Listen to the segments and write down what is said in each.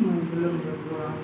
मंगलम भगवान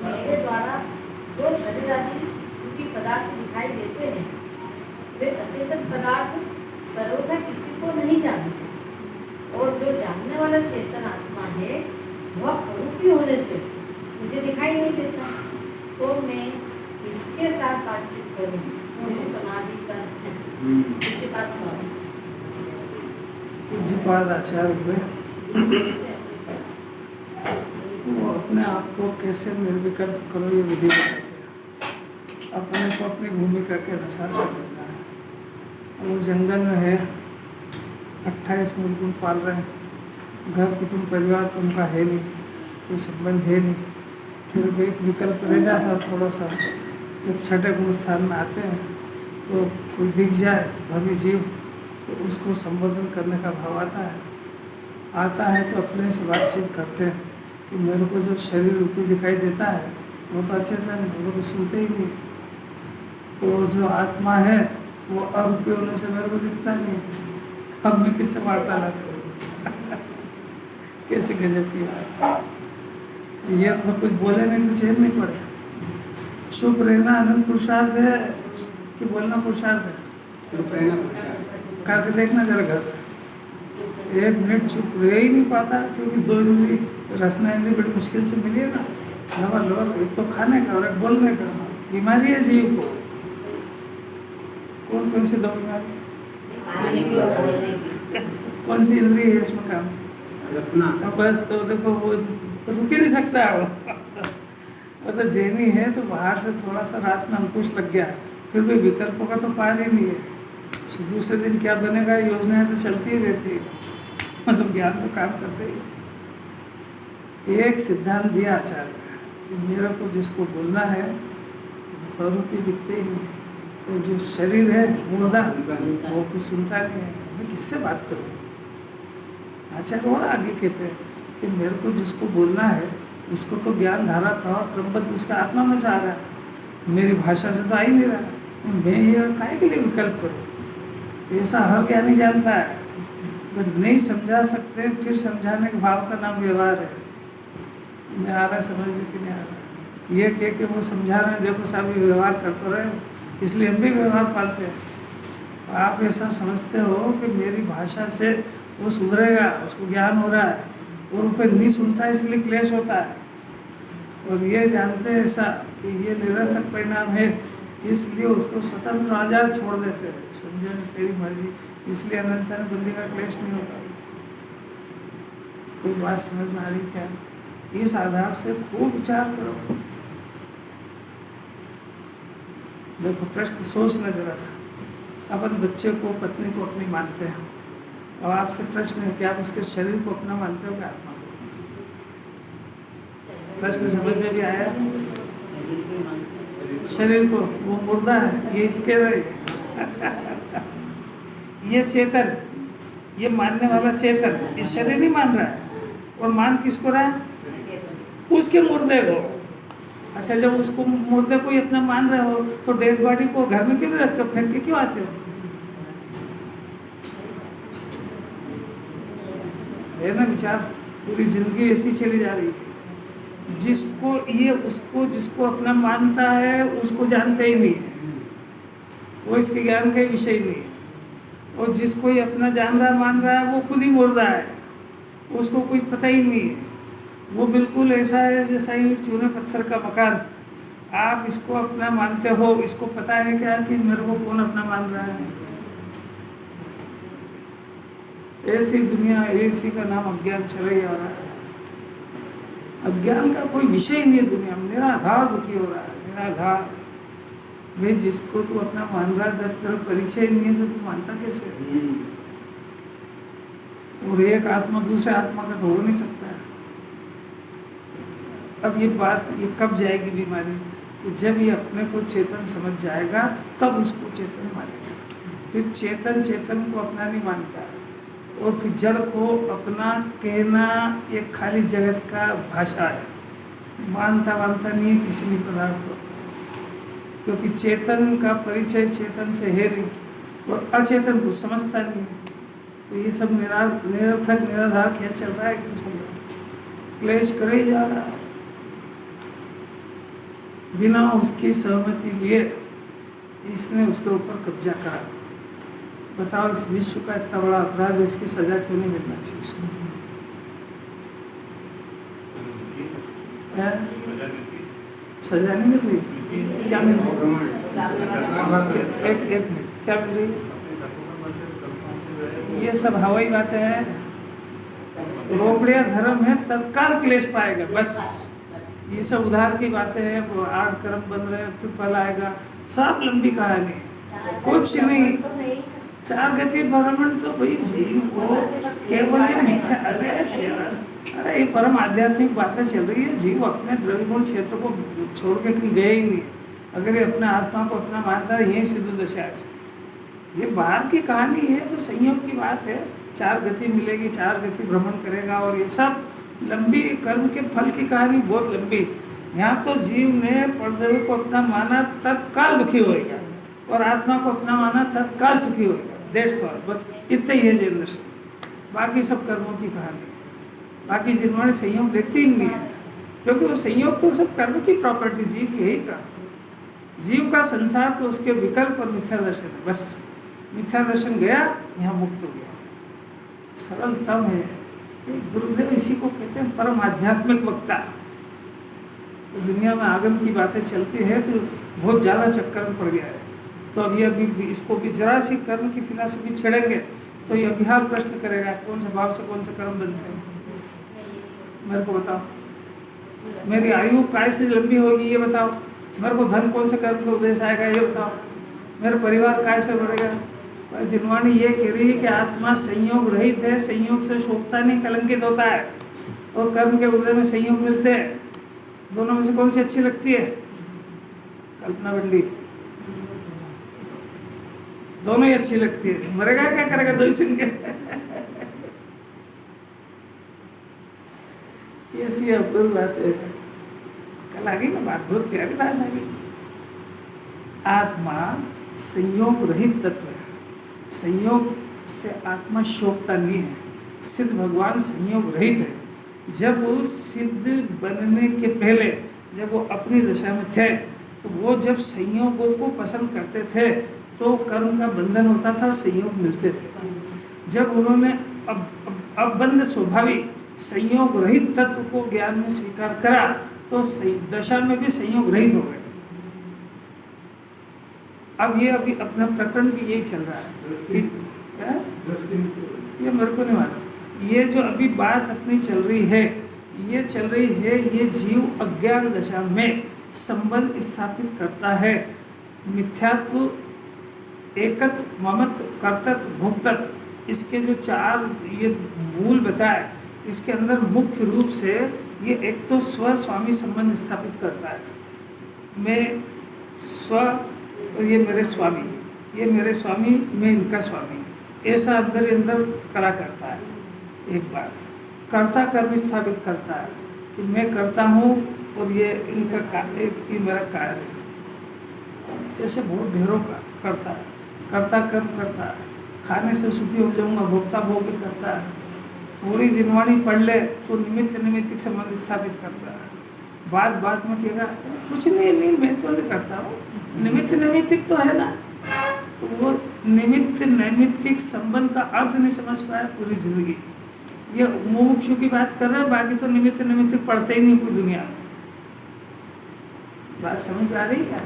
मेरे द्वारा जो शरीर आदि रूपी पदार्थ दिखाई देते हैं वे अचेतन पदार्थ सर्वथा किसी को नहीं जानते, और जो जानने वाला चेतन आत्मा है वह अरूपी होने से मुझे दिखाई नहीं देता, तो मैं इसके साथ बातचीत करूँ। मुझे समाधि का पूज्यपाद आचार्य हुए वो अपने आप को कैसे निर्विकल्प करो ये विधि बताते हैं। अपने को अपनी भूमिका के अनुसार समझना है। वो जंगल में है, 28 मुर्गुन पाल रहे हैं, घर कुटुंब परिवार तो उनका है नहीं, कोई संबंध है नहीं, फिर भी एक विकल्प रह जाता थोड़ा सा। जब छठे गुण स्थान में आते हैं तो कोई दिख जाए भवी जीव तो उसको संबोधन करने का भाव आता है तो अपने से बातचीत करते हैं कि मेरे को जो शरीर रूपी दिखाई देता है वो तो अचेतन है, वो तो सुनते ही नहीं। तो जो आत्मा है वो अरूपी होने से मेरे को दिखता नहीं है। अब मैं किससे वार्तालाप करूँ? कैसे गजब की बात। ये तो कुछ बोले नहीं तो चैन नहीं पड़े। चुप रहना आनंद पुरुषार्थ है कि बोलना पुरुषार्थ है? करके देखना जरा घर। 1 मिनट चुप रह ही नहीं पाता, क्योंकि 2 इंद्री रसना इंद्री बड़ी मुश्किल से मिली है ना। लवर एक तो खाने का और एक बोलने का। बीमारी है जीव को। कौन सी 2 बीमारी? कौन सी इंद्री है इसमें काम? रसना। बस तो देखो वो रुक ही नहीं सकता वो तो जैनी है तो बाहर से थोड़ा सा रात में अंकुश लग गया, फिर भी विकल्पों का तो पार ही नहीं है। दूसरे दिन क्या बनेगा योजनाएं तो चलती ही रहती है, मतलब ज्ञान तो काम करते ही। एक सिद्धांत दिया आचार्य कि मेरे को जिसको बोलना है स्वरूप ही दिखते ही नहीं, तो जो शरीर है मुर्दा वो कुछ सुनता नहीं है, मैं किससे बात करूँ? आचार्य और आगे कहते हैं कि मेरे को जिसको बोलना है उसको तो ज्ञान धारा प्रभाव क्रमबद्ध उसका आत्मा में से आ रहा है, मेरी भाषा से तो आ ही नहीं रहा। मैं ये काहे के लिए विकल्प करूँ? ऐसा हर ज्ञानी जानता है, पर नहीं समझा सकते, फिर समझाने के भाव का नाम व्यवहार है। मैं आ रहा समझ में कि नहीं आ रहा, ये कह के वो समझा रहे हैं देखो साहब ये व्यवहार करते रहे, इसलिए हम भी व्यवहार पालते हैं। आप ऐसा समझते हो कि मेरी भाषा से वो सुधरेगा, उसको ज्ञान हो रहा है, और ऊपर नहीं सुनता है इसलिए क्लेश होता है। और ये जानते हैं ऐसा कि ये निरर्थक परिणाम है, इसलिए उसको स्वतंत्र आजाद छोड़ देते हैं, समझे तेरी मर्जी, इसलिए अनंत बंदी का क्लेश नहीं होता। कोई बात समझ में आ रही क्या? इस आधार से खूब विचार करो। देखो प्रश्न सोचना जरा सा, अपन बच्चे को पत्नी को अपनी मानते हैं, और आपसे प्रश्न है कि आप उसके शरीर को अपना मानते हो क्या आत्मा को? प्रश्न समझ में भी आया? शरीर को वो मुर्दा है, ये कह रहे ये चेतन, ये मानने वाला चेतन, ये शरीर नहीं मान रहा है, और मान किसको रहा है? उसके मुर्दे को। अच्छा जब उसको मुर्दे को ही अपना मान रहे हो तो डेड बॉडी को घर में क्यों रखते हो, फेंक के क्यों आते हो? है ना विचार? पूरी जिंदगी ऐसी चली जा रही है। जिसको ये उसको जिसको अपना मानता है उसको जानता ही नहीं है, वो इसके ज्ञान का ही विषय नहीं है। और जिसको ये अपना जान रहा मान रहा है वो खुद ही मुर्दा है, उसको कुछ पता ही नहीं है। वो बिल्कुल ऐसा है जैसा ही चूने पत्थर का मकान। आप इसको अपना मानते हो, इसको पता है क्या कि मेरे को कौन अपना मान रहा है? ऐसी दुनिया, ऐसी का नाम अज्ञान चला ही आ रहा है। अज्ञान का कोई विषय नहीं है दुनिया में। निराधार दुखी हो रहा है, निराधार। भाई जिसको तू अपना मान रहा है, तेरा परिचय नहीं है तो तू मानता कैसे? और एक आत्मा दूसरे आत्मा का हो नहीं सकता है। अब ये कब जाएगी बीमारी? कि जब ये अपने को चेतन समझ जाएगा तब उसको चेतन मानेगा। फिर चेतन चेतन को अपना नहीं मानता, और फिर जड़ को अपना कहना एक खाली जगत का भाषा है, मानता नहीं है किसी भी पदार्थ को, क्योंकि चेतन का परिचय चेतन से है नहीं, और अचेतन को समझता नहीं है। तो ये सब निरर्थक निराधार क्या चल रहा है? क्यों चल रहा है? क्लेश करे ही जा रहा है बिना उसकी सहमति लिए। इसने उसके ऊपर कब्जा करा। बताओ, इस विश्व का इतना बड़ा अपराध है, इसकी सजा क्यों नहीं मिलना चाहिए उसको? सजा नहीं मिल रही? क्या मिल रही? एक मिनट, क्या मिल रही? ये सब हवाई बातें हैं। रोकड़िया धर्म है, तत्काल क्लेश पाएगा बस। ये सब उधार की बातें हैं। वो 8 कर्म बन रहे हैं, फिर फल आएगा, सब लंबी कहानी, कुछ नहीं। 4 गति भ्रमण तो भाई जीव को केवल ये मिथ्या। अरे ये परम आध्यात्मिक बातें चल रही है। जीव अपने द्रव्यगुण क्षेत्र को छोड़ के कहीं गए ही नहीं। अगर ये अपने आत्मा को अपना मानता है, यही सिद्ध दशा है। ये बाहर की कहानी है तो संयोग की बात है। 4 गति मिलेगी, 4 गति भ्रमण करेगा, और ये सब लंबी कर्म के फल की कहानी बहुत लंबी। यहाँ तो जीव ने परदेव को अपना माना, तत्काल दुखी होएगा, और आत्मा को अपना माना, तत्काल सुखी होएगा। दैट्स ऑल, बस इतना ही है जैन दर्शन। बाकी सब कर्मों की कहानी। बाकी जिन्होंने संयोग देखती ही नहीं है, क्योंकि वो संयोग तो सब कर्म की प्रॉपर्टी, जीव की यही का। जीव का संसार तो उसके विकल्प और मिथ्या दर्शन है। बस मिथ्या दर्शन गया, यहाँ मुक्त हो गया। सरलतम है। गुरुदेव इसी को कहते हैं परम आध्यात्मिक वक्ता। तो दुनिया में आगम की बातें चलती है तो बहुत ज़्यादा चक्कर में पड़ गया है। तो अभी इसको भी जरा सी कर्म की फिलॉसफी छेड़ेंगे तो ये अभिहार प्रश्न करेगा, कौन से भाव से कौन से कर्म बनते हैं? मेरे को बताओ। मेरी आयु काय से लंबी होगी ये बताओ। मेरे को धन कौन से कर्म का उद्देश्य आएगा ये बताओ। मेरा परिवार काय से बढ़ेगा? जिनवाणी ये कह रही है कि आत्मा संयोग रहित है, संयोग से शोभता नहीं, कलंकित होता है, और कर्म के उदय में संयोग मिलते हैं। दोनों में से कौन सी अच्छी लगती है? कल्पना बंडी। दोनों ही अच्छी लगती है। मरेगा क्या करेगा? 2 ही सिंह के। ऐसी अपूर्व बात है। कल आ गई ना बात, बहुत प्यारी बात आ गई। आत्मा संयोग रहित तत्व है। संयोग से आत्मा शोभता नहीं है। सिद्ध भगवान संयोग रहित है। जब वो सिद्ध बनने के पहले, जब वो अपनी दशा में थे, तो वो जब संयोगों को पसंद करते थे तो कर्म का बंधन होता था और संयोग मिलते थे। जब उन्होंने अब बंध स्वाभाविक संयोग रहित तत्व को ज्ञान में स्वीकार करा तो दशा में भी संयोग रहित हो गए। अब ये अभी अपना प्रकरण भी यही चल रहा है। ये मेरे को नहीं मालूम। ये जो अभी बात अपनी चल रही है, ये जीव अज्ञान दशा में संबंध स्थापित करता है। मिथ्यात्व, एकत्व, ममत्व, कर्तृत्व, भोक्तत्व, इसके जो 4 ये मूल बताए, इसके अंदर मुख्य रूप से ये एक तो स्व स्वामी संबंध स्थापित करता है। मैं स्व और ये मेरे स्वामी, ये मेरे स्वामी, मैं इनका स्वामी, ऐसा अंदर करा करता है। एक बात कर्ता कर्म स्थापित करता है कि मैं करता हूँ और ये इनका ये मेरा कार्य है। ऐसे बहुत ढेरों का करता है। कर्ता कर्म करता है, खाने से सुखी हो जाऊंगा, भोक्ता भोग करता है। थोड़ी जिनवाणी पढ़ ले तो निमित्त निमित्तिक संबंध स्थापित करता है। बात में कहेगा कुछ नहीं, मैं तो नहीं करता हूँ, निमित्त नैमित्तिक तो है ना। तो वो निमित्त नैमित्तिक संबंध का अर्थ नहीं समझ पाया पूरी जिंदगी। ये मुमुक्षु की बात कर रहे हैं, बाकी तो निमित्त नैमित्तिक पढ़ते ही नहीं पूरी दुनिया में। बात समझ आ रही है?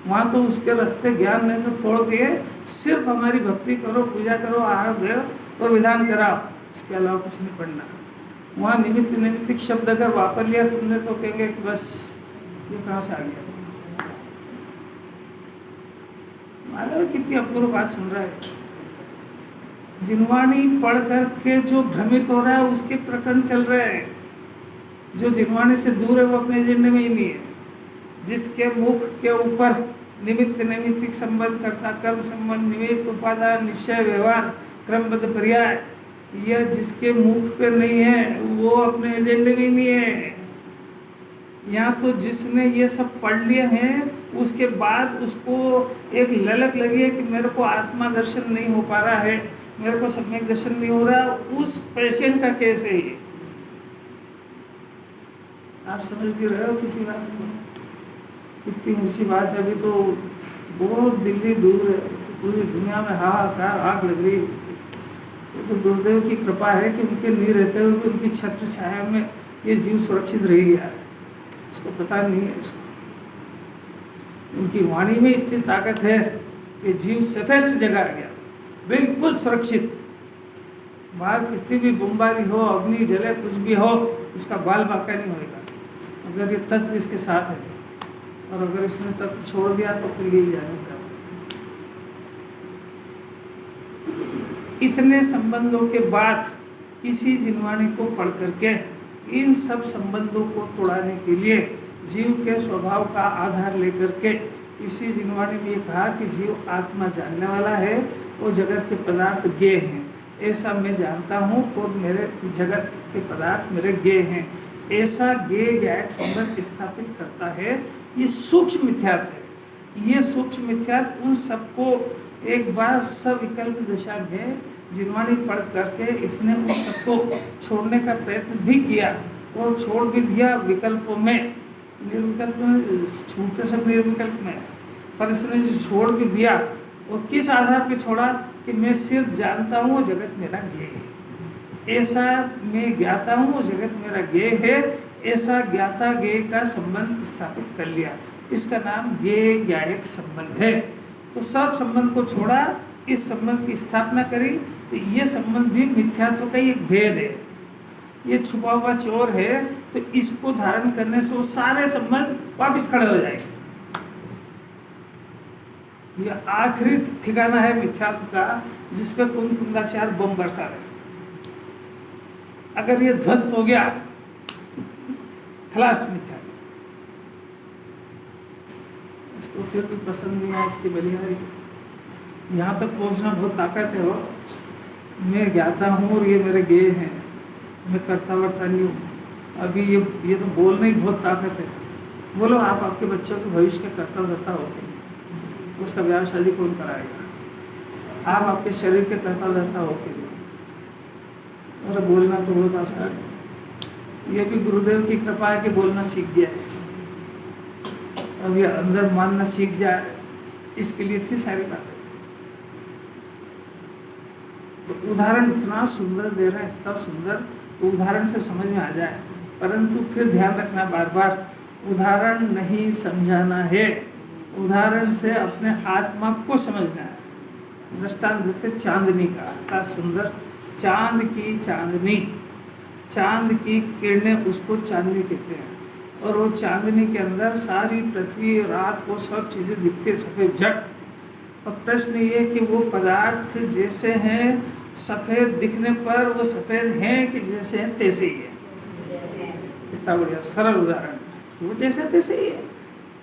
वहाँ तो उसके रास्ते ज्ञान ने तो तोड़ दिए। सिर्फ हमारी भक्ति करो, पूजा करो, आहार दो और विधान कराओ, इसके अलावा कुछ नहीं पढ़ना। वहाँ निमित्त नैमित्तिक शब्द अगर वापर लिया तुमने तो कहेंगे कि बस ये कहाँ से आ गया। मालूम है कितनी अपूर्व बात सुन रहा है। जिनवाणी पढ़ करके जो भ्रमित हो रहा है उसके प्रकरण चल रहे हैं। जो जिनवाणी से दूर है वो अपने एजेंडे में ही नहीं है। जिसके मुख के ऊपर निमित्त नैमित्तिक संबंध, कर्ता कर्म संबंध, निमित्त उपादान, निश्चय व्यवहार, क्रमबद्ध पर्याय, यह जिसके मुख पे नहीं है वो अपने एजेंडे में नहीं है। यहाँ तो जिसने ये सब पढ़ लिए हैं उसके बाद उसको एक ललक लगी है कि मेरे को आत्मा दर्शन नहीं हो पा रहा है, मेरे को सम्यक दर्शन नहीं हो रहा, उस पेशेंट का केस है ये। आप समझ भी रहे हो किसी बात को? कितनी ऊंची बात है। अभी तो बहुत दिल्ली दूर है, पूरी दुनिया में हाहाकार आग लग रही है। तो गुरुदेव की कृपा है कि उनके नहीं रहते हुए भी उनकी छत्र छाया में ये जीव सुरक्षित रह गया है। इसको पता नहीं है। इसको उनकी वाणी में इतनी ताकत है कि जीव सेफेस्ट जगह आ गया, बिल्कुल सुरक्षित। बाहर कितनी भी बमबारी हो, अग्नि जले, कुछ भी हो, इसका बाल बाका नहीं होगा अगर ये तत्व इसके साथ है। और अगर इसने तत्व छोड़ दिया तो फिर यही जाने का। इतने संबंधों के बाद इसी जिनवाणी को पढ़ करके इन सब संबंधों को तोड़ाने के लिए जीव के स्वभाव का आधार लेकर के इसी जिनवाणी में ये कहा कि जीव आत्मा जानने वाला है, वो जगत के पदार्थ ज्ञेय हैं, ऐसा मैं जानता हूँ, और मेरे जगत के पदार्थ मेरे ज्ञेय हैं, ऐसा ज्ञेय ज्ञायक संबंध स्थापित करता है। ये सूक्ष्म मिथ्यात्व है। ये सूक्ष्म मिथ्यात्व उन सबको एक बार सविकल्प दशा में जिनवाणी पढ़ करके इसने उन सबको छोड़ने का प्रयत्न भी किया और छोड़ भी दिया विकल्पों में। निर्विकल्प में छूटते सब निर्विकल्प में, पर इसने जो छोड़ भी दिया और किस आधार पे छोड़ा कि मैं सिर्फ जानता हूँ जगत मेरा ज्ञेय है, ऐसा मैं ज्ञाता हूँ जगत मेरा ज्ञेय है, ऐसा ज्ञाता ज्ञेय का संबंध स्थापित कर लिया। इसका नाम ज्ञेय ज्ञायक संबंध है। तो सब संबंध को छोड़ा, इस संबंध की स्थापना करी। तो ये संबंध भी मिथ्यात्व का एक भेद है, ये छुपा हुआ चोर है। तो इसको धारण करने से वो सारे संबंध वापिस खड़े हो जाएंगे। ये आखिरी ठिकाना है मिथ्यात्व का, जिसपे कुंदाचार बम बरसा रहे। अगर ये ध्वस्त हो गया, खलास मिथ्यात्व। इसको फिर भी पसंद नहीं आया इसकी बलिहारी। यहाँ तक पहुँचना बहुत ताकत है। वो मैं ज्ञाता हूँ और ये मेरे ज्ञेय हैं, मैं करता वर्ता नहीं हूँ। अभी ये तो बोलने ही बहुत ताकत है। बोलो आप आपके बच्चों के भविष्य के करता धरता होते हैं, उसका ब्याह शादी कौन कराएगा? आप आपके शरीर के करता धरता होते हैं। और बोलना तो बहुत आसान है। ये भी गुरुदेव की कृपा है कि बोलना सीख गया है। अब ये अंदर मानना सीख जाए, इसके लिए थी सारी बातें। तो उदाहरण इतना सुंदर दे रहे हैं, इतना सुंदर, उदाहरण से समझ में आ जाए। परंतु फिर ध्यान रखना बार बार, उदाहरण नहीं समझाना है, उदाहरण से अपने आत्मा को समझना है। दृष्टांत देते चांदनी का, इतना सुंदर। चांद की चांदनी, चांद की किरणें, उसको चांदनी कहते हैं। और वो चांदनी के अंदर सारी पृथ्वी, रात को सब चीज़ें दिखती है सफ़ेद झट। और प्रश्न ये कि वो पदार्थ जैसे हैं, सफ़ेद दिखने पर वो सफ़ेद हैं कि जैसे हैं तैसे ही है। इतना बढ़िया सरल उदाहरण, वो जैसे तैसे ही है।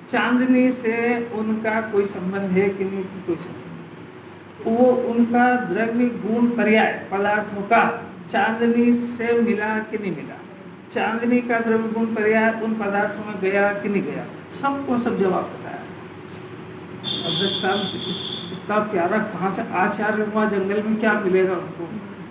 चांदनी से उनका कोई संबंध है कि नहीं कि कोई संबंध, वो उनका द्रव्य गुण पर्याय पदार्थों का चांदनी से मिला कि नहीं मिला, चांदनी का द्रव्य गुण पर्याय उन पदार्थों में गया कि नहीं गया, सबको सब जवाब पता है। अब दृष्टांत इतना प्यारा, कहाँ से आचार्य वहाँ जंगल में क्या मिलेगा उनको?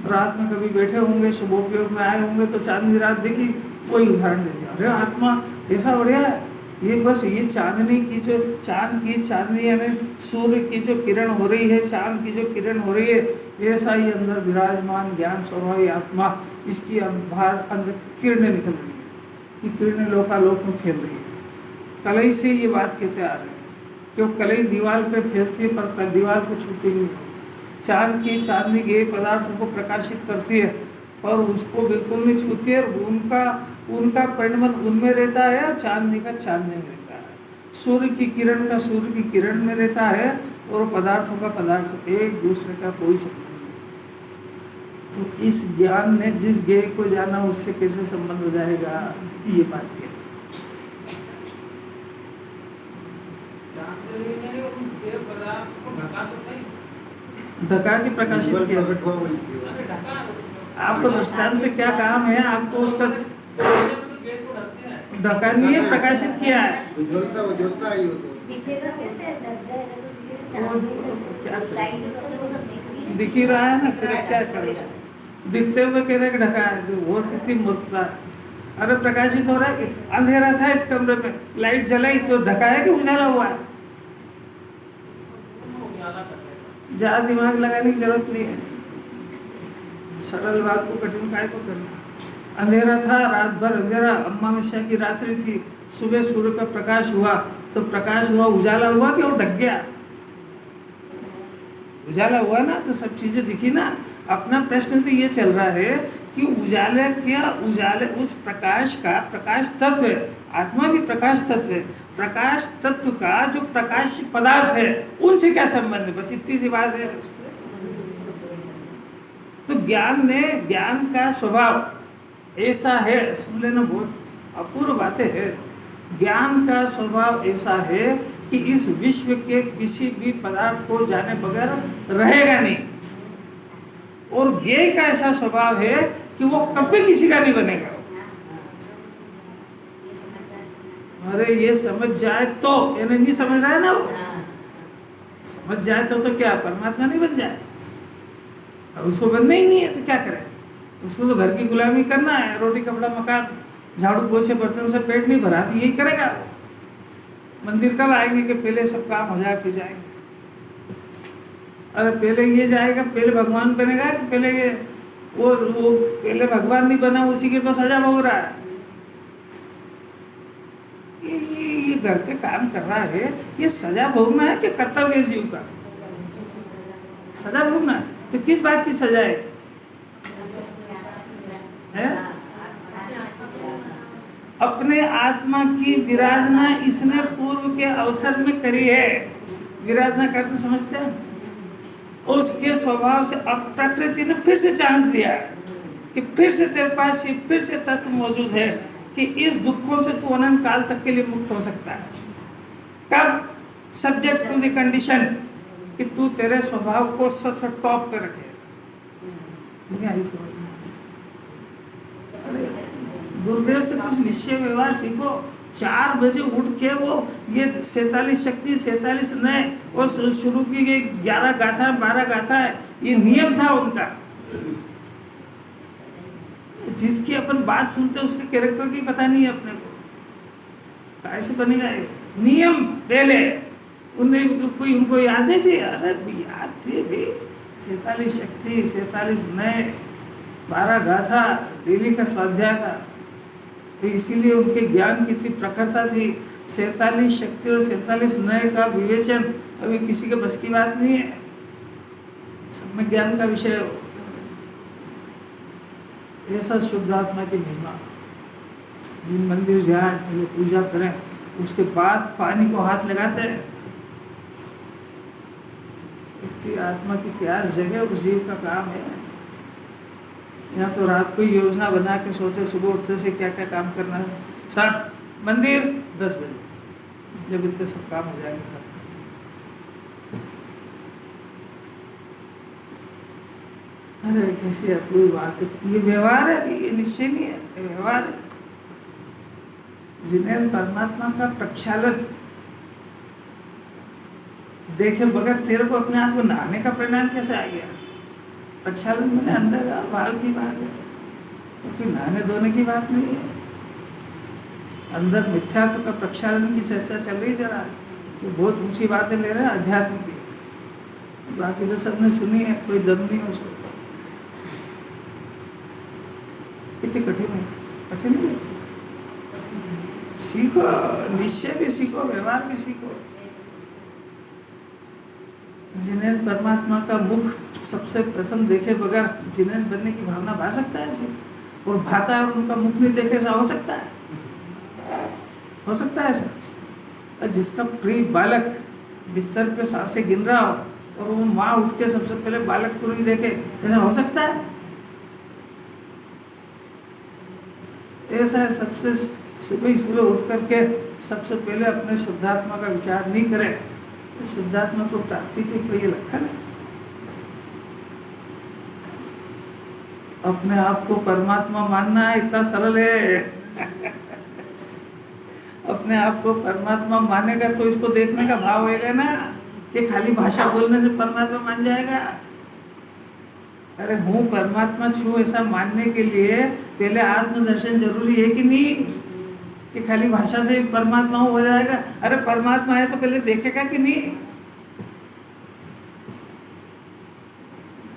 रात में कभी बैठे होंगे, शुभोपयोग में आए होंगे तो चांदनी रात देखी, कोई उदाहरण दे दिया। अरे आत्मा ऐसा बढ़िया है, ये बस ये चांदनी की जो चांद की चांदनी यानी सूर्य की जो किरण हो रही है, चांद की जो किरण हो रही है, ऐसा ही अंदर विराजमान ज्ञान स्वभावी आत्मा, इसकी बाहर अंदर किरणें निकल रही है, ये किरणें लोकालोक में फैल रही है। कलई से ये बात कहते आ रहे हैं, क्यों कलई दीवार पे फैलती है पर दीवार को छूती नहीं है। चांद की चांदनी के पदार्थों को प्रकाशित करती है और उसको बिल्कुल नहीं छूती है। उनका परिणमन उनमें रहता है और चांदनी का चांदनी में रहता है। सूर्य की किरण का सूर्य की किरण में रहता है और पदार्थों का पदार्थ एक दूसरे का कोई संबंध नहीं। तो इस ज्ञान ने जिस ज्ञेय को जाना उससे कैसे संबंध हो जाएगा, ये बात है। ढका के प्रकाशित किया। आपको दृष्टांत से क्या काम है, आपको उसका ढका नहीं है, प्रकाशित किया है। उज्ज्वलता है दिखेगा कैसे? ढक जाएगा तो क्या लाइट तो वो सब दिख रही है। दिख ही रहा है ना, फिर क्या करें? दिखते हुए कह रहे कि ढका है, तो वो कितनी मूर्खता है। अरे प्रकाशित हो रहा है कि अंधेरा था इस कमरे में, लाइट जलाई तो ढका है कि उजाला हुआ है? ज्यादा दिमाग लगाने की जरूरत नहीं है, सरल बात को कठिन काय को करना। अंधेरा था, रात भर अंधेरा, अमावस्या की रात्रि थी, सुबह सूर्य का प्रकाश हुआ तो प्रकाश हुआ, उजाला हुआ कि वो ढक गया? उजाला हुआ ना, तो सब चीजें दिखी ना। अपना प्रश्न तो ये चल रहा है कि उजाले क्या, उजाले उस प्रकाश का, प्रकाश तत्व है, आत्मा भी प्रकाश तत्व है, प्रकाश तत्व का जो प्रकाश पदार्थ है उनसे क्या संबंध है? बस इतनी सी बात है। तो ज्ञान ने, ज्ञान का स्वभाव ऐसा है, सुन लेना, बहुत अपूर्व बातें है। ज्ञान का स्वभाव ऐसा है कि इस विश्व के किसी भी पदार्थ को जाने बगैर रहेगा नहीं, और ज्ञेय का ऐसा स्वभाव है कि वो कभी किसी का नहीं बनेगा। अरे ये समझ जाए तो, ये नहीं समझ रहा है ना, वो समझ जाए तो क्या परमात्मा नहीं बन जाए? अब उसको बनना ही नहीं है तो क्या करें? उसको तो घर की गुलामी करना है, रोटी कपड़ा मकान झाड़ू पोछे बर्तन से पेट नहीं भरा, तो यही करेगा। मंदिर कब आएंगे कि पहले सब काम हो जाए फिर जाएंगे? अरे पहले ये जाएगा, पहले भगवान बनेगा कि पहले ये वो पहले भगवान नहीं बना, उसी की तो सजा भोग रहा है। ये घर के काम कर रहा है, ये सजा भोगना है कि कर्तव्य जीव का? सजा भोगना है। तो किस बात की सजा है? अपने आत्मा की विराधना इसने पूर्व के अवसर में करी है। विराधना करते समझते हैं? उसके स्वभाव से अब प्रकृति ने फिर से चांस दिया है कि फिर से तेरे पास ये फिर से तत्व मौजूद है कि इस दुखों से तू अनंत काल तक के लिए मुक्त हो सकता है। कब? सब्जेक्ट टू द कंडीशन कि तू तेरे स्वभाव को सबसे टॉप पे रखे। गुरुदेव से कुछ निश्चय व्यवहार सीखो। 4 बजे उठ के वो ये 47 शक्ति 47 नए और शुरू की गई 11 गाथा 12 गाथा है, ये नियम था उनका। जिसकी अपन बात सुनते उसके कैरेक्टर की पता नहीं है अपने को, कैसे बनेगा ये नियम? पहले उन्हें कोई उनको याद नहीं थी? अरे याद थे भी, 47 शक्ति 47 नए 12 गाथा डेली का स्वाध्याय था, तो इसीलिए उनके ज्ञान की इतनी प्रखरता थी। 47 शक्ति और 47 नए का विवेचन अभी किसी के बस की बात नहीं है, सब में ज्ञान का विषय हो। ऐसा शुद्ध आत्मा की महिमा, जिन मंदिर जाए पहले पूजा करें, उसके बाद पानी को हाथ लगाते हैं। इतनी आत्मा की प्यास जगे उस जीव का काम है। या तो रात को ही योजना बना के सोचे सुबह उठते से क्या क्या काम करना है, सब मंदिर 10 बजे, जब इतने सब काम हो जाएंगे तब। अरे कैसी अपूर्व बात है। ये व्यवहार है, ये निश्चय नहीं है, ये व्यवहार है। जिन्हें परमात्मा का प्रक्षालन देखे बगैर तेरे को अपने आप को नहाने का परिणाम कैसे आ गया? प्रक्षालन मैंने अंदर बाहर की बात है, क्योंकि नहाने धोने की बात नहीं है। अंदर मिथ्यात्व का प्रक्षालन की चर्चा चल रही जरा, तो बहुत ऊंची बातें ले रहे हैं अध्यात्म की, बाकी तो सबने सुनी है, कोई दम नहीं हो सकता। कितनी कठिन है, कठिन नहीं है। सीखो, निश्चय भी सीखो, व्यवहार भी सीखो। जिन्हें परमात्मा का मुख सबसे प्रथम देखे बगैर जिन्हें बनने की भावना भा सकता है जी, और भाता है और उनका मुख नहीं देखे, ऐसा हो सकता है? हो सकता है सर? और जिसका प्रिय बालक बिस्तर पे सांसें गिन रहा हो और वो माँ उठ के सबसे पहले बालक को ही देखे, ऐसा हो सकता है? ऐसा है, सबसे सुबह उठ करके सबसे पहले अपने शुद्धात्मा का विचार नहीं करे तो शुद्धात्मा को प्राप्ति के कोई लक्षण है? अपने आप को परमात्मा मानना है, इतना सरल है। अपने आप को परमात्मा मानेगा तो इसको देखने का भाव होएगा ना कि खाली भाषा बोलने से परमात्मा मान जाएगा। अरे हूँ परमात्मा छू ऐसा मानने के लिए पहले आत्मदर्शन जरूरी है कि नहीं? कि खाली भाषा से परमात्मा हो जाएगा? अरे परमात्मा है तो पहले देखेगा कि नहीं?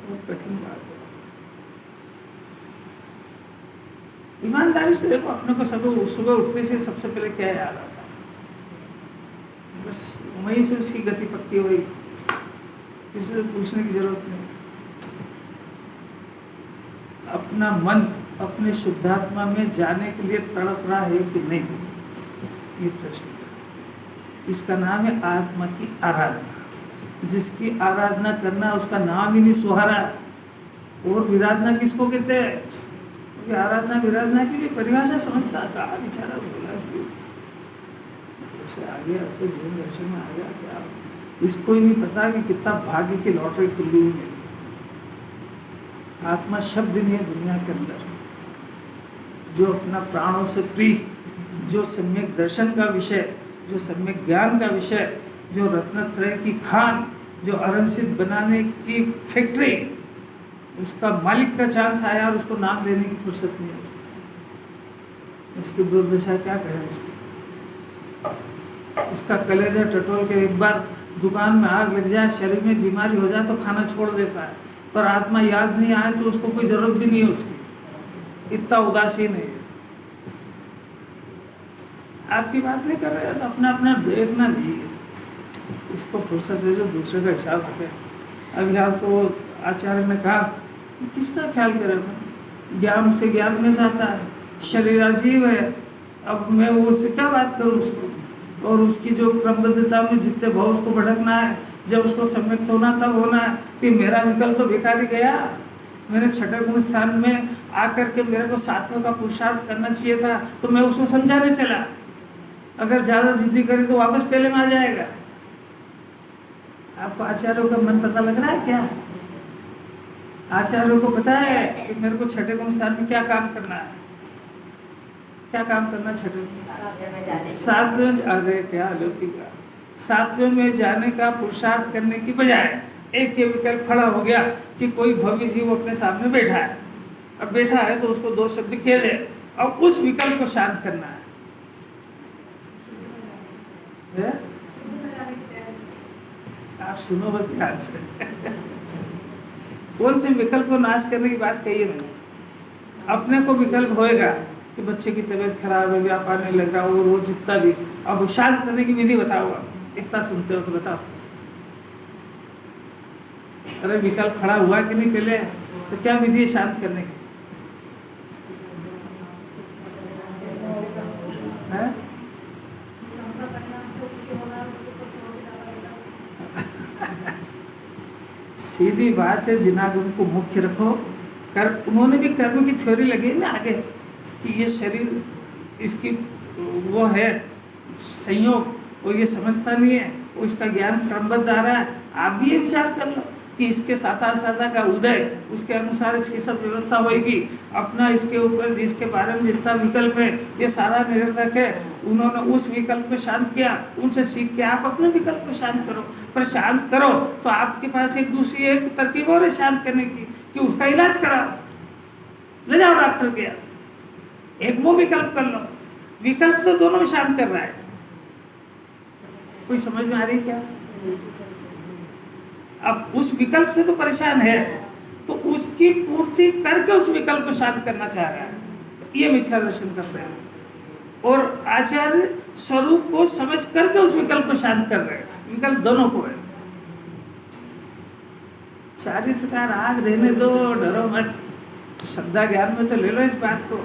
बहुत कठिन बात है। ईमानदारी से देखो अपने को, सुबह उठने से सबसे पहले क्या याद आता है? बस वहीं से उसकी गति पक्की हुई, किसी से पूछने की जरूरत नहीं। अपना मन अपने शुद्धात्मा में जाने के लिए तड़प रहा है कि नहीं, ये प्रश्न है। इसका नाम है आत्मा की आराधना। जिसकी आराधना करना उसका नाम ही नहीं सुहारा। और विराधना किसको कहते हैं? क्योंकि आराधना विराधना की भी परिभाषा समझता कहा बेचारा बोला ऐसे आ गया तो जीवन दर्शन में आ गया क्या? इसको ही नहीं पता कि कितना भाग्य की लॉटरी खुली है। आत्मा शब्द नहीं है दुनिया के अंदर। जो अपना प्राणों से प्रिय, जो सम्यक दर्शन का विषय, जो सम्यक ज्ञान का विषय, जो रत्नत्रय की खान, जो अरंसित बनाने की फैक्ट्री, उसका मालिक का चांस आया और उसको नाम लेने की फुर्सत नहीं है। इसकी दुर्दशा क्या कहे उसकी? इसका कलेजा टटोल के एक बार दुकान में आग लग जाए, शरीर में बीमारी हो जाए तो खाना छोड़ देता है, पर आत्मा याद नहीं आए तो उसको कोई जरूरत भी नहीं है उसकी। इतना उदासीन है। आपकी बात नहीं कर रहे तो अपना अपना देखना नहीं है। इसको फुर्सत है जो दूसरे का हिसाब रखे। अब यहाँ तो आचार्य ने कहा किसका ख्याल करे? ज्ञान से ज्ञान में जाता है, शरीर अजीब है। अब मैं उससे क्या बात करूँ उसको? और उसकी जो क्रमबद्धता में जितने भाव उसको भटकना है, जब उसको सम्यक्त होना तब होना है। कि मेरा विकल्प तो बेकार ही गया। मैंने छठे गुण स्थान में आकर के मेरे को सातवें का पुरुषार्थ करना चाहिए था, तो मैं उसको समझाने चला। अगर ज़्यादा जिद्दी करे तो वापस पहले में आ जाएगा। आपको आचार्यों का मन पता लग रहा है क्या? आचार्यों को पता है कि मेरे को छठे गुण स्थान में क्या काम करना है, क्या काम करना? छठे सातवें, अरे क्या अलौकिक, सातवें में जाने का पुरुषार्थ करने की बजाय एक ये विकल्प खड़ा हो गया कि कोई भव्य जीव अपने सामने बैठा है। अब बैठा है तो उसको दो शब्द कह दे और उस विकल्प को शांत करना है। आप सुनो बस ध्यान से। कौन से विकल्प को नाश करने की बात कही है मैंने? अपने को विकल्प होएगा कि बच्चे की तबीयत खराब है, व्यापार नहीं लग रहा हो, वो जितना भी। अब शांत करने की विधि बताओ। इतना सुनते हो तो बताओ। अरे विकल्प खड़ा हुआ कि नहीं पहले? तो क्या विधि है शांत करने की? है? सीधी बात है, जिनागम को मुख्य रखो। उन्होंने भी कर्म की थ्योरी लगी ना आगे कि ये शरीर इसकी वो है संयोग, वो ये समझता नहीं है, वो इसका ज्ञान क्रमबद्ध आ रहा है। आप भी ये विचार कर लो कि इसके साता का उदय, उसके अनुसार इसकी सब व्यवस्था होगी। अपना इसके ऊपर इसके बारे में जितना विकल्प है ये सारा निरर्थक है। उन्होंने उस विकल्प को शांत किया, उनसे सीख के आप अपने विकल्प को शांत करो। पर शांत करो तो आपके पास एक दूसरी एक तरकीब और है शांत करने की कि उसका इलाज कराओ, ले जाओ डॉक्टर के। एक वो विकल्प कर लो। विकल्प तो दोनों में शांत कर रहा है। कोई समझ में आ रही क्या? अब उस विकल्प से तो परेशान है, तो उसकी पूर्ति करके उस विकल्प को शांत करना चाह रहा है। ये मिथ्या दर्शन कर रहे हैं। और आचार्य स्वरूप को समझ करके उस विकल्प को शांत कर रहे हैं। विकल्प दोनों को है। चारित्र का राग रहने दो, डरो मत। श्रद्धा ज्ञान में तो ले लो इस बात को।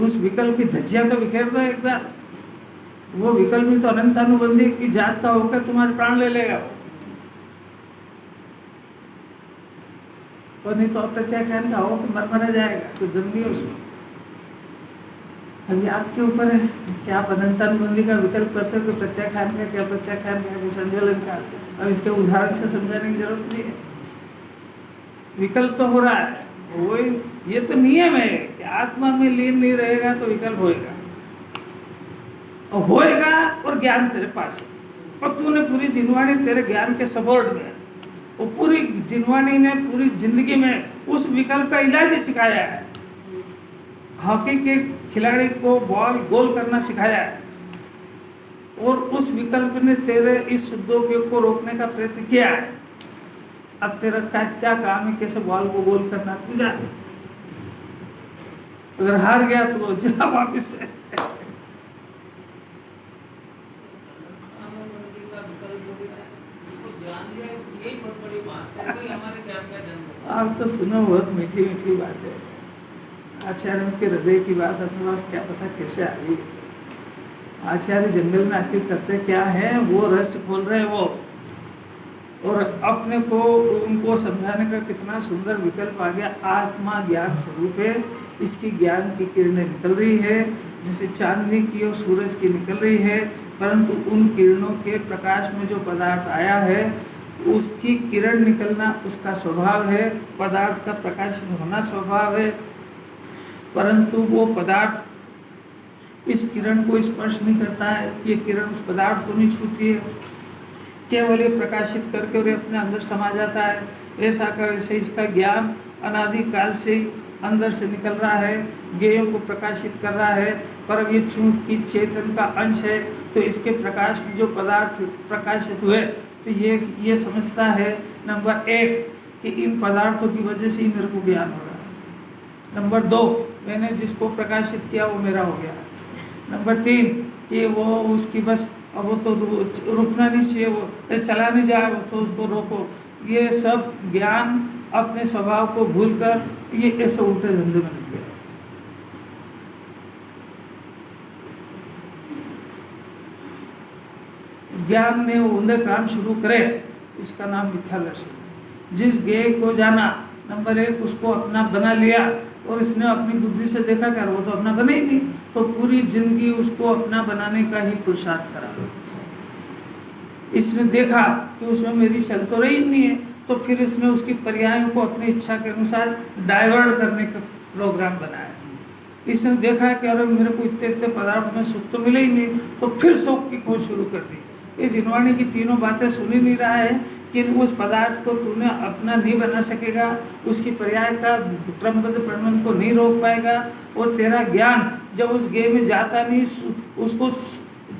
उस विकल्प की धज्जियां तो बिखेर दो एक बार। वो विकल्प भी तो अनंतानुबंधी की जात का होकर तुम्हारे प्राण ले लेगा वो। और नहीं तो प्रत्याख्यान का हो कि मर जाएगा, तो दम नहीं है उसमें। अभी आपके ऊपर है कि आप अनंतानुबंधी का विकल्प करते हो कि प्रत्याख्यान का, क्या प्रत्याख्यान का, कि संचालन का। अब इसके उदाहरण से समझाने की जरूरत नहीं है। विकल्प तो हो रहा है, वो ये तो नियम है कि आत्मा में लीन नहीं रहेगा तो विकल्प होएगा, और होएगा और ज्ञान तेरे पास है, और तूने पूरी जिनवाणी तेरे ज्ञान के सपोर्ट में, वो पूरी जिनवाणी ने पूरी जिंदगी में उस विकल्प का इलाज ही सिखाया है। हॉकी के खिलाड़ी को बॉल गोल करना सिखाया है, और उस विकल्प ने तेरे इस शुद्धोपयोग को रोकने का प्रयत्न किया है। अब तेरा क्या काम है, कैसे बॉल को गोल करना, तू जा। अगर हार गया तो जा वापिस से। आप तो सुनो, बहुत मीठी मीठी बात है। आचार्य के हृदय की बात अपने पास क्या पता कैसे आ गई। आचार्य जंगल में आखिर करते क्या है, वो रहस्य खोल रहे हैं वो, और अपने को उनको समझाने का कितना सुंदर विकल्प आ गया। आत्मा ज्ञान स्वरूप है, इसकी ज्ञान की किरणें निकल रही है, जैसे चांदनी की और सूरज की निकल रही है, परंतु उन किरणों के प्रकाश में जो पदार्थ आया है उसकी किरण निकलना उसका स्वभाव है, पदार्थ का प्रकाशित होना स्वभाव है, परंतु वो पदार्थ इस किरण को स्पर्श नहीं करता है, ये किरण उस पदार्थ को नहीं छूती है, केवल ये प्रकाशित करके और अपने अंदर समा जाता है। ऐसा कर वैसे इसका ज्ञान अनादि काल से ही अंदर से निकल रहा है, ज्ञेयों को प्रकाशित कर रहा है, पर अब ये चूंकि चेतन का अंश है तो इसके प्रकाश में जो पदार्थ प्रकाशित हुए तो ये समझता है नंबर 1 कि इन पदार्थों की वजह से ही मेरे को ज्ञान हो रहा है। नंबर 2, मैंने जिसको प्रकाशित किया वो मेरा हो गया। नंबर 3 कि वो उसकी बस अब वो तो रुकना नहीं चाहिए, वो चला नहीं जाए तो उसको रोको। ये सब ज्ञान अपने स्वभाव को भूलकर ये ऐसे उल्टे धंधे में लग गया। ज्ञान ने वो उन्हें काम शुरू करे, इसका नाम मिथ्या दर्शन। जिस ज्ञेय को जाना, नंबर 1 उसको अपना बना लिया, और इसने अपनी बुद्धि से देखा कर वो तो अपना बने ही नहीं, तो पूरी जिंदगी उसको अपना बनाने का ही पुरुषार्थ करा। इसने देखा कि उसमें मेरी चल तो रही नहीं है, तो फिर इसने उसकी पर्यायों को अपनी इच्छा के अनुसार डाइवर्ट करने का प्रोग्राम बनाया। इसने देखा कि अरे मेरे को इतने इतने पदार्थ में सुख तो मिले ही नहीं, तो फिर सुख की खोज शुरू कर दी। ये जिनवाणी की तीनों बातें सुन ही नहीं रहा है कि उस पदार्थ को तूने अपना नहीं बना सकेगा, उसकी पर्याय का क्रमबद्ध परिणाम को नहीं रोक पाएगा, और तेरा ज्ञान जब उस ज्ञेय में जाता नहीं, उसको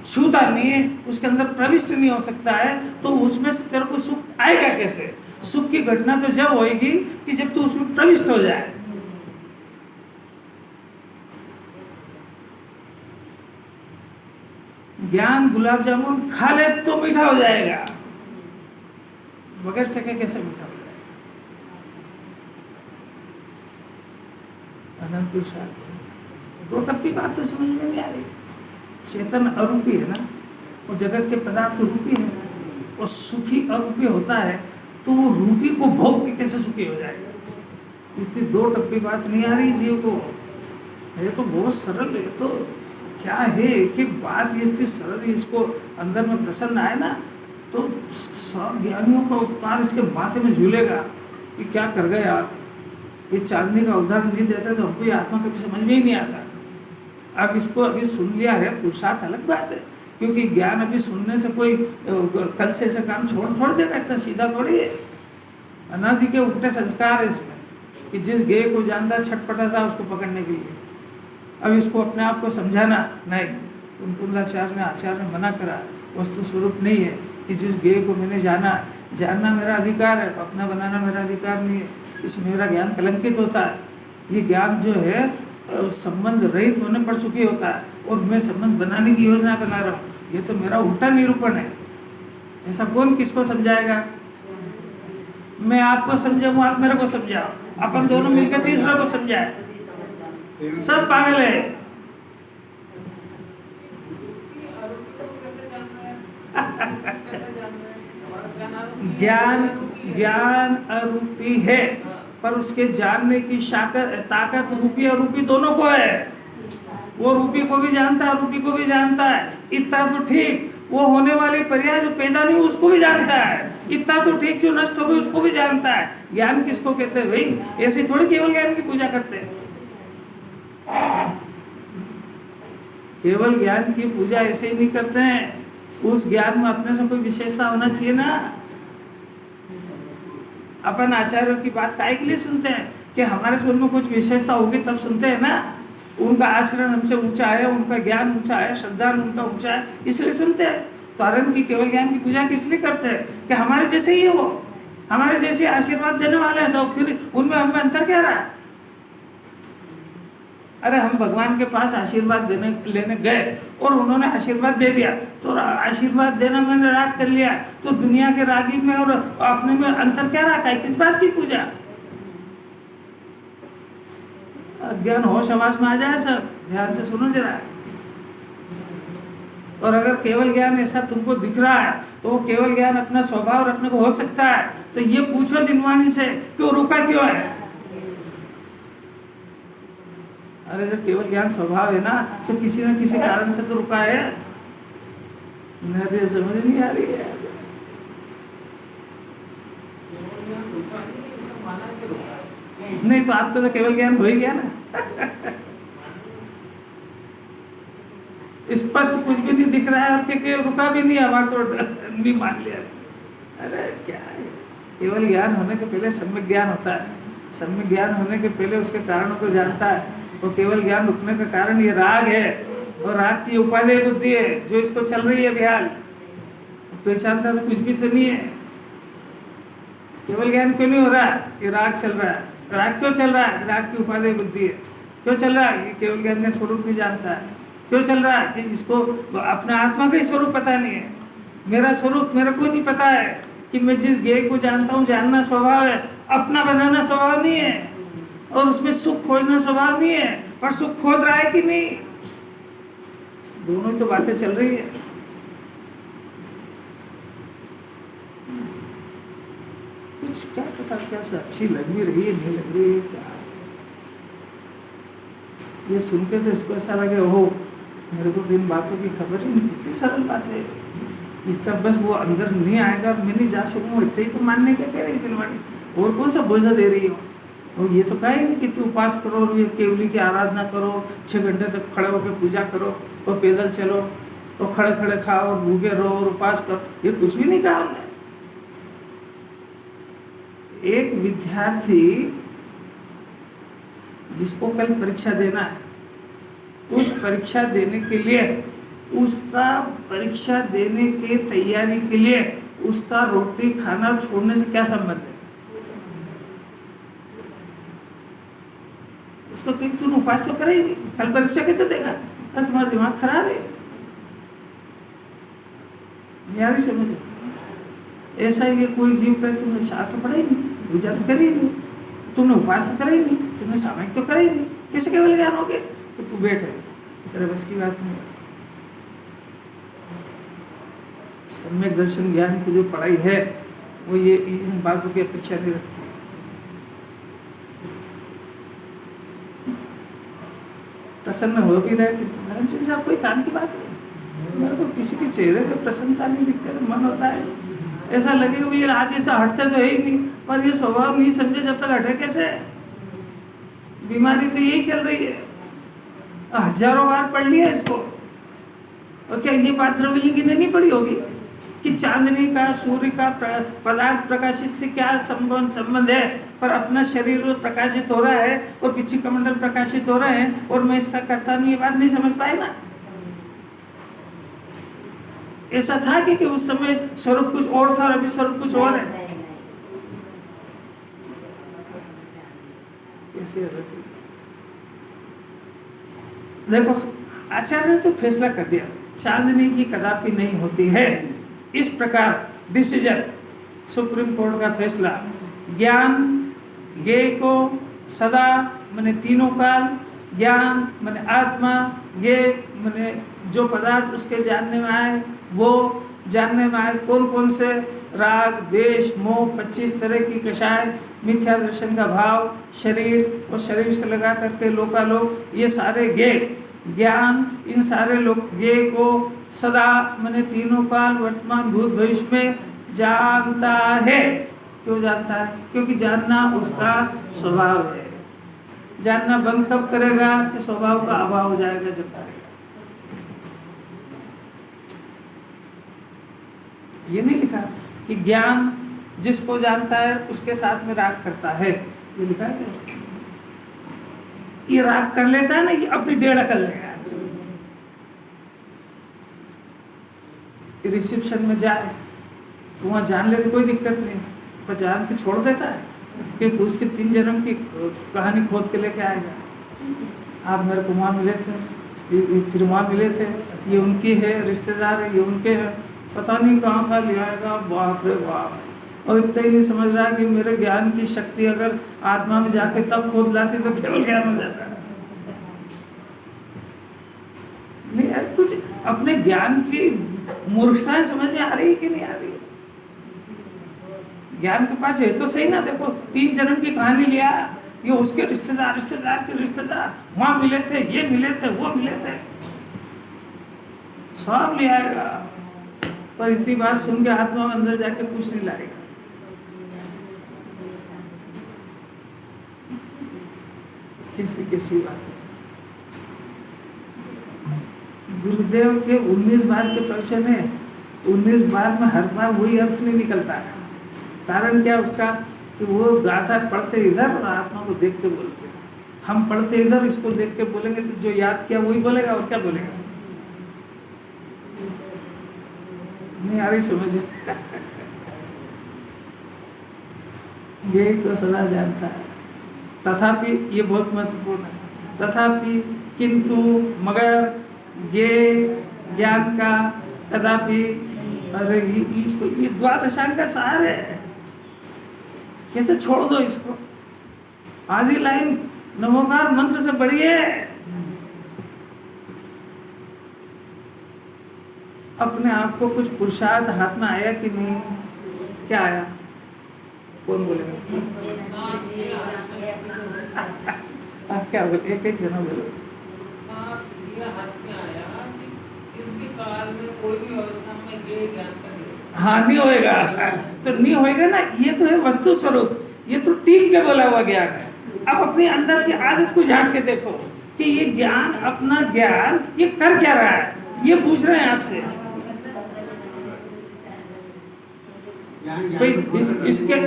छूता नहीं है, उसके अंदर प्रविष्ट नहीं हो सकता है, तो उसमें से तेरे को सुख आएगा कैसे? सुख की घटना तो जब होएगी कि जब तू उसमें प्रविष्ट हो जाए। ज्ञान गुलाब जामुन खा ले तो मीठा हो जाएगा, बगैर चखे कैसे मीठा हो जाएगा? अनंत पुरुषार्थ। दो टप्पी बात तो समझ में नहीं आ रही। चेतन अरूपी है ना, वो जगत के पदार्थ रूपी है, और सुखी अरूपी होता है, तो वो रूपी को भोग के कैसे सुखी हो जाएगा? इतनी दो टप्पी बात नहीं आ रही जीव को। ये तो बहुत सरल है, तो क्या है एक एक बात ये इतनी सरल है, इसको अंदर में प्रसन्न आए ना तो सब ज्ञानियों का उपकार इसके माथे में झूलेगा कि क्या कर गए आप। ये चांदनी का उदाहरण नहीं देते तो हमको ये आत्मा कभी समझ में ही नहीं आता। अब इसको अभी सुन लिया है, पुरुषार्थ अलग बात है, क्योंकि ज्ञान अभी सुनने से कोई कल से ऐसा काम छोड़ देगा, इतना सीधा थोड़ी है। अनादि के उल्टे संस्कार है इसमें, कि जिस ज्ञेय को जानता छटपटा था उसको पकड़ने के लिए। अब इसको अपने आप को समझाना नहीं, आचार्य ने मना करा, वस्तु स्वरूप नहीं है कि जिस ज्ञेय को मैंने जानना मेरा अधिकार है, अपना बनाना मेरा अधिकार नहीं है। इसमें मेरा ज्ञान कलंकित होता है। ये ज्ञान जो है संबंध रहित होने पर सुखी होता है, और मैं संबंध बनाने की योजना बना रहा हूँ, ये तो मेरा उल्टा निरूपण है। ऐसा कौन किसको समझाएगा? मैं आपको समझाऊँ, आप मेरे को समझाओ, अपन दोनों मिलकर तीसरा को समझाए, सब पागल है। ज्ञान अरूपी है, पर उसके जानने की ताकत रूपी अरूपी दोनों को है। वो रूपी को भी जानता है, अरूपी को भी जानता है। इतना तो ठीक, वो होने वाली पर्याय जो पैदा नहीं उसको भी जानता है। इतना तो ठीक, जो नष्ट हो गई उसको भी जानता है। ज्ञान किसको कहते हैं भाई? ऐसे थोड़ी केवल ज्ञान की पूजा करते हैं। केवल ज्ञान की पूजा ऐसे ही नहीं करते हैं। उस ज्ञान में अपने से कोई विशेषता होना चाहिए ना। अपन आचार्यों की बात काहे के लिए सुनते हैं? कि हमारे से उनमें कुछ विशेषता होगी तब सुनते हैं ना। उनका आचरण हमसे ऊंचा है, उनका ज्ञान ऊंचा है, श्रद्धा उनका ऊंचा है, इसलिए सुनते हैं। तो अरन की केवल ज्ञान की पूजा किस लिए करते हैं? कि हमारे जैसे ही है वो, हमारे जैसे आशीर्वाद देने वाले हैं। तो फिर उनमें हमें अंतर क्या रहा? अरे हम भगवान के पास आशीर्वाद लेने गए और उन्होंने आशीर्वाद दे दिया, तो आशीर्वाद देना मैंने राग कर लिया, तो दुनिया के रागी में और अपने में अंतर क्या रखा है? किस बात की पूजा? अज्ञान होश आवाज में आ जाए सब, ध्यान से सुनो जरा। और अगर केवल ज्ञान ऐसा तुमको दिख रहा है तो वो केवल ज्ञान अपना स्वभाव रखने को हो सकता है। तो ये पूछो जिनवाणी से कि वो रुका क्यों है? अरे जब केवल ज्ञान स्वभाव है ना, तो किसी न किसी कारण से तो रुका है। मुझे समझ नहीं आ रही है। नहीं तो आपको तो केवल ज्ञान हो ही गया ना। स्पष्ट कुछ भी नहीं दिख रहा है और के रुका भी नहीं, हमारा तो नहीं मान लिया। अरे क्या है, केवल ज्ञान होने के पहले सम्यक ज्ञान होता है। सम्यक ज्ञान होने के पहले उसके कारणों को जानता है। और केवल ज्ञान रुकने का कारण ये राग है, और राग की उपादेय बुद्धि है जो इसको चल रही है बिहार। पहचानता तो कुछ भी तो नहीं है। केवल ज्ञान क्यों नहीं हो रहा? ये राग चल रहा है। राग क्यों चल रहा है? राग की उपादेय बुद्धि है। क्यों चल रहा है? ये केवल ज्ञान का स्वरूप नहीं जानता है। क्यों चल रहा है? कि इसको अपना आत्मा का ही स्वरूप पता नहीं है। मेरा स्वरूप मेरा कोई नहीं पता है। कि मैं जिस ज्ञेय को जानता हूँ, जानना स्वभाव है, अपना बनाना स्वभाव नहीं है। और उसमें सुख खोजना स्वभाव नहीं है। पर सुख खोज रहा है कि नहीं? दोनों तो बातें चल रही है। कुछ क्या पता क्या अच्छी लग भी रही है, नहीं लग रही है क्या? ये सुन के तो इसको ऐसा लगे ओहो मेरे को इन बातों की खबर ही नहीं। कितनी सरल बात है। इतना बस वो अंदर नहीं आएगा, मैं नहीं जा सकूँगा, इतने ही तो मानने क्या कह रही है दिलवाणी। और कौन सा बोझा दे रही हो? और ये तो कहा ही नहीं कि तू उपास करो और ये केवली की आराधना करो, 6 घंटे तक खड़े होकर पूजा करो, और पैदल चलो, और खड़े खड़े खाओ, और भूखे रहो और उपास करो। ये कुछ भी नहीं कहा हमने। एक विद्यार्थी जिसको कल परीक्षा देना है, उस परीक्षा देने के लिए, उसका परीक्षा देने के तैयारी के लिए उसका रोटी खाना छोड़ने से क्या संबंध है? उसको कहीं तुम उपास तो करे ही नहीं, कल परीक्षा कैसे देगा? कल तुम्हारा दिमाग खराब है। यारी समझो, ऐसा ही कोई जीव कर, तुमने शास्त्र पढ़ा ही नहीं, पूजा तो करी ही नहीं, तुमने उपास तो करा ही नहीं, तुमने सामयिक तो करा ही नहीं, कैसे केवल ज्ञान हो गया? तो तू बैठ है, तेरे बस की बात नहीं है। सम्यक दर्शन ज्ञान की जो पढ़ाई है वो ये इन बातों की अपेक्षा नहीं रखती। प्रसन्न हो भी रहे कि धर्मचंद साहब कोई काम की बात नहीं, मेरे को किसी के चेहरे पे प्रसन्नता नहीं दिखती। मन होता है ऐसा लगे कि ये आगे से हटते तो है ही नहीं, पर ये स्वभाव नहीं समझे जब तक हटे कैसे? बीमारी तो यही चल रही है। हजारों बार पढ़ लिया इसको, और क्या ये बात द्रव्यलिंगी ने नहीं पढ़ी होगी कि चांदनी का, सूर्य का, पदार्थ प्रकाशित से क्या संबंध है? पर अपना शरीर प्रकाशित हो रहा है और पीछे कमंडल प्रकाशित हो रहे हैं, और मैं इसका करता नहीं, ये बात नहीं समझ पाए ना। ऐसा था कि उस समय स्वरूप कुछ और था और अभी स्वरूप कुछ और है। देखो आचार्य ने तो फैसला कर दिया, चांदनी की कदापि नहीं होती है। इस प्रकार डिसीजन, सुप्रीम कोर्ट का फैसला, ज्ञान ज्ञेय को सदा माने तीनों काल, ज्ञान माने आत्मा, ज्ञेय माने जो पदार्थ उसके जानने में आए वो, जानने में आए कौन कौन से राग, द्वेष, मोह, 25 तरह की कषाय, मिथ्या दर्शन का भाव, शरीर और शरीर से लगा करके लोकालोक, ये सारे ज्ञान, इन सारे लोग को सदा मैंने तीनों काल, वर्तमान, भूत, भविष्य में जानता है। क्यों जानता है? क्योंकि जानना उसका स्वभाव है। जानना बंद कब करेगा? कि स्वभाव का अभाव हो जाएगा जब करेगा। ये नहीं लिखा कि ज्ञान जिसको जानता है उसके साथ में राग करता है, ये लिखा है क्या? ये राग कर लेता है ना, ये अपनी डेढ़ कर लेगा। रिसेप्शन में जाए तो वहाँ जान ले तो कोई दिक्कत नहीं, पर जान के छोड़ देता है कि उसके 3 जन्म की कहानी खोद के लेके आएगा। आप मेरे को वहाँ मिले थे, फिर वहाँ मिले थे, ये उनकी है, रिश्तेदार है, ये उनके हैं, पता नहीं कहाँ का ले आएगा। बाप रे बाप! और इतना ही नहीं समझ रहा कि मेरे ज्ञान की शक्ति अगर आत्मा में जाके तब खोद लाती तो केवल ज्ञान हो जाता है। नहीं, कुछ अपने ज्ञान की मूर्खताएं समझ में आ रही है कि नहीं आ रही है? ज्ञान के पास है तो सही ना। देखो 3 जन्म की कहानी लिया, ये उसके रिश्तेदार, रिश्तेदार के रिश्तेदार, वहां मिले थे, ये मिले थे, वो मिले थे, सब ले आएगा। पर इतनी बात सुन के आत्मा में अंदर जाके कुछ नहीं लाएगा। कैसी कैसी बात है। गुरुदेव के 19 बार के प्रवचन है, 19 बार में हर बार वही अर्थ नहीं निकलता है। कारण क्या उसका? कि वो गाथा पढ़ते इधर और आत्मा को देख के बोलते हैं। हम पढ़ते इधर, इसको देख के बोलेंगे तो जो याद किया वही बोलेगा, और क्या बोलेगा? नहीं आ रही समझ? यही तो सदा जानता है। तथापि, ये बहुत महत्वपूर्ण है, तथापि, किंतु, मगर, ये ज्ञान का कदापि, अरे ये द्वादशांग का सार है। कैसे छोड़ दो इसको? आधी लाइन नमोकार मंत्र से बड़ी है। अपने आप को कुछ पुरुषार्थ हाथ में आया कि नहीं? क्या आया? कौन बोलेगा? आप क्या बोले? एक जना बोलो। हाँ, नहीं होएगा तो नहीं होएगा ना। ये तो है वस्तु स्वरूप, ये तो टीम के बोला हुआ ज्ञान है। अब अपने अंदर की आदत को झांक के देखो कि ये ज्ञान, अपना ज्ञान, ये कर क्या रहा है, ये पूछ रहे हैं आपसे।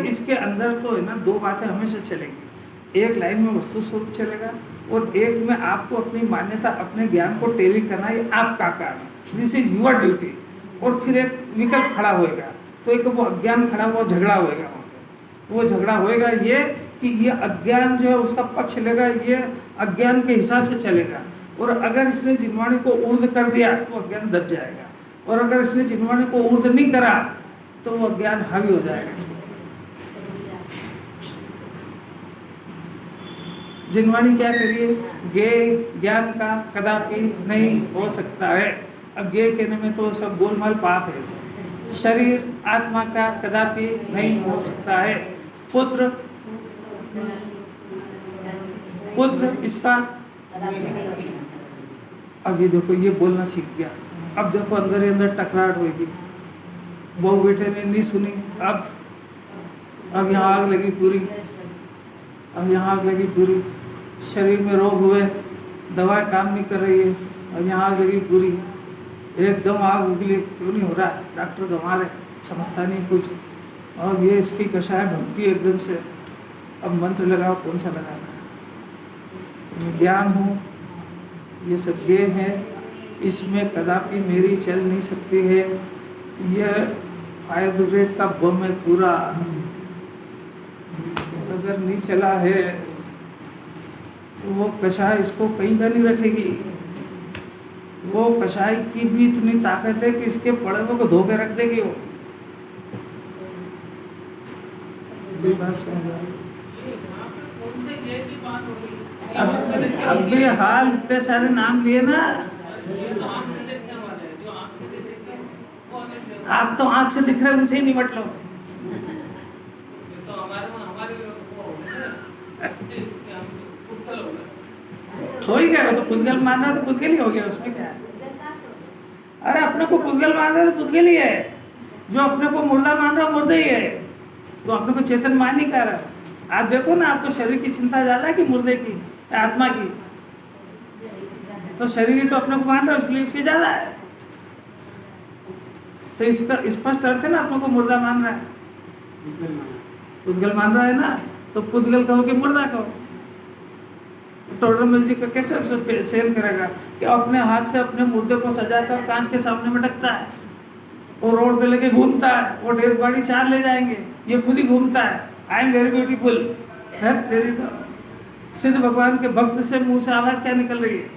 इसके अंदर तो है ना 2 बातें हमेशा चलेंगी। एक लाइन में वस्तु स्वरूप चलेगा और एक में आपको अपनी मान्यता, अपने ज्ञान को टेली करना, ये आपका काम, दिस इज योर ड्यूटी। और फिर एक विकल्प खड़ा होएगा, तो एक वो अज्ञान खड़ा हुआ, झगड़ा होएगा। वो झगड़ा होएगा ये कि ये अज्ञान जो है उसका पक्ष लेगा, ये अज्ञान के हिसाब से चलेगा। और अगर इसने जिनवाणी को ऊर्ध्व कर दिया तो अज्ञान दब जाएगा, और अगर इसने जिनवाणी को ऊर्ध्व नहीं करा तो वो अज्ञान हावी हो जाएगा। जिनवाणी क्या करिए? गे ज्ञान का कदापि नहीं हो सकता है। अब गे कहने में तो सब गोलमाल पाप है। शरीर आत्मा का कदापि नहीं हो सकता है। पुत्र इसका, अब ये देखो ये बोलना सीख गया। अब देखो अंदर ही अंदर टकराहट होगी। बहू बेटे ने नहीं सुनी, अब यहाँ आग लगी पूरी, अब यहाँ आग लगी पूरी। शरीर में रोग हुए, दवा काम नहीं कर रही है, अब यहाँ आग लगी पूरी। एकदम आग उगली, क्यों नहीं हो रहा? डॉक्टर गंवा रहे, समझता नहीं कुछ। और ये इसकी कषाय भक्ति एकदम से, अब मंत्र लगाओ, कौन सा लगाना है? ज्ञान हो, ये सब ज्ञ है, इसमें कदापि मेरी चल नहीं सकती है। यह फायर ब्रिगेड का बम है पूरा, अगर नहीं चला है तो वो कषाय इसको कहीं का नहीं रखेगी। वो कषाय की भी इतनी ताकत है कि इसके पड़े हुए को धो के रख देगी वो। बात समझ अब भी हाल इतने सारे नाम लिए ना। आप तो आंख से दिख रहे उनसे ही निपट लो। हो ही गया, वो तो पुद्गल मान रहा तो पुद्गल ही हो गया, उसमें क्या है। अरे अपने को पुद्गल मान रहा है तो पुद्गल ही है, जो अपने को मुर्दा मान रहा है मुर्दा ही है, तो अपने को चेतन मान ही कर रहा। आप देखो ना, आपको शरीर की चिंता ज्यादा है कि मुर्दे की, आत्मा की? तो शरीर तो अपने को मान रहा है, इसलिए इसकी ज्यादा है। तो इसका स्पष्ट अर्थ है ना, अपने को मुर्दा मान रहा है, पुद्गल मान रहा है ना, तो पुद्गल कहो कि मुर्दा कहो। टोडरमल जी का कैसे सेल करेगा कि अपने हाथ से अपने मुर्दे को सजाकर कांच के सामने में रखता है, वो रोड पे लेके घूमता है, वो डेड बॉडी 4 ले जाएंगे, ये खुद ही घूमता है, आई एम वेरी ब्यूटीफुल है। तेरी तो सिद्ध भगवान के भक्त से मुंह से आवाज क्या निकल रही है?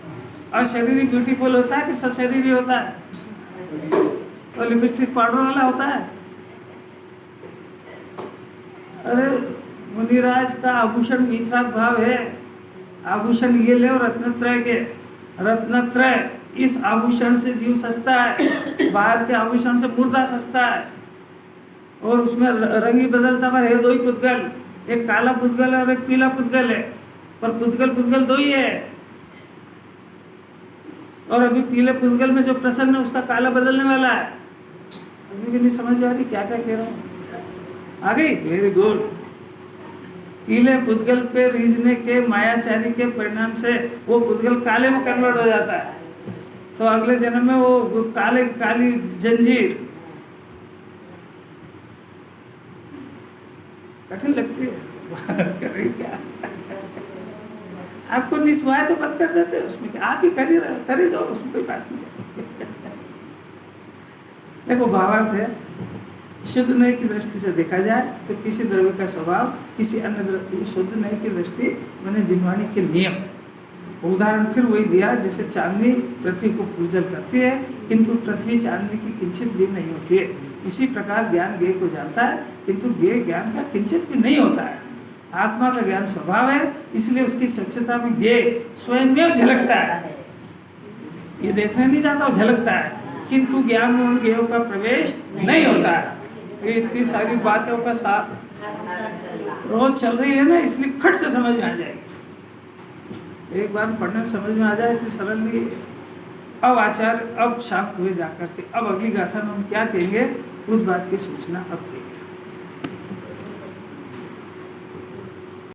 और शरीर ही ब्यूटीफुल होता है कि सशरीर ही होता है? और लिपस्टिक पाउडर वाला होता है? अरे मुनिराज का आभूषण मिथ्याक भाव है। आभूषण ये ले रत्नत्रय के, रत्नत्रय, इस आभूषण से जीव सस्ता है, बाहर के आभूषण से मुर्दा सस्ता है। और उसमें रंग ही बदलता है, 2 ही पुद्गल, एक काला पुद्गल है और एक पीला पुद्गल है, पर पुद्गल 2 ही है। और अभी पीले पुद्गल में जो प्रसन्न है उसका काला बदलने वाला है। अभी भी नहीं समझ आ रही क्या क्या कह रहा हूँ? आ गई? Very good. पीले पुद्गल पे रीझने के मायाचारी के परिणाम से वो पुद्गल काले में कन्वर्ट हो जाता है, तो अगले जन्म में वो काली जंजीर। कठिन लगती है करें क्या? आपको निस्वाय तो बंद कर देते हैं, उसमें क्या? आप ही कर ही दो, उसमें कोई बात नहीं है। देखो भावार्थ है, शुद्ध नय की दृष्टि से देखा जाए तो किसी द्रव्य का स्वभाव किसी अन्य द्रव्य, शुद्ध नय की दृष्टि मैंने जिनवाणी के नियम, उदाहरण फिर वही दिया जैसे चांदनी पृथ्वी को पूजल करती है किंतु पृथ्वी चांदनी की किंचित भी नहीं होती है, इसी प्रकार ज्ञान ज्ञेय को जानता है किंतु ज्ञेय ज्ञान का किंचित भी नहीं होता है। आत्मा का ज्ञान स्वभाव है, इसलिए उसकी स्वच्छता में ज्ञेय स्वयं में झलकता है, ये देखने नहीं जाता, वो झलकता है, किंतु ज्ञान में उन ज्ञेयों का प्रवेश नहीं होता है। ये इतनी सारी बातों का साथ रोज चल रही है ना, इसलिए खट से समझ में आ जाएगी। एक बार पढ़ने में समझ में आ जाए तो सरल नहीं है। अब आचार्य अब शांत हुए जाकर के, अब अगली गाथा में हम क्या कहेंगे उस बात की सूचना अब देंगे।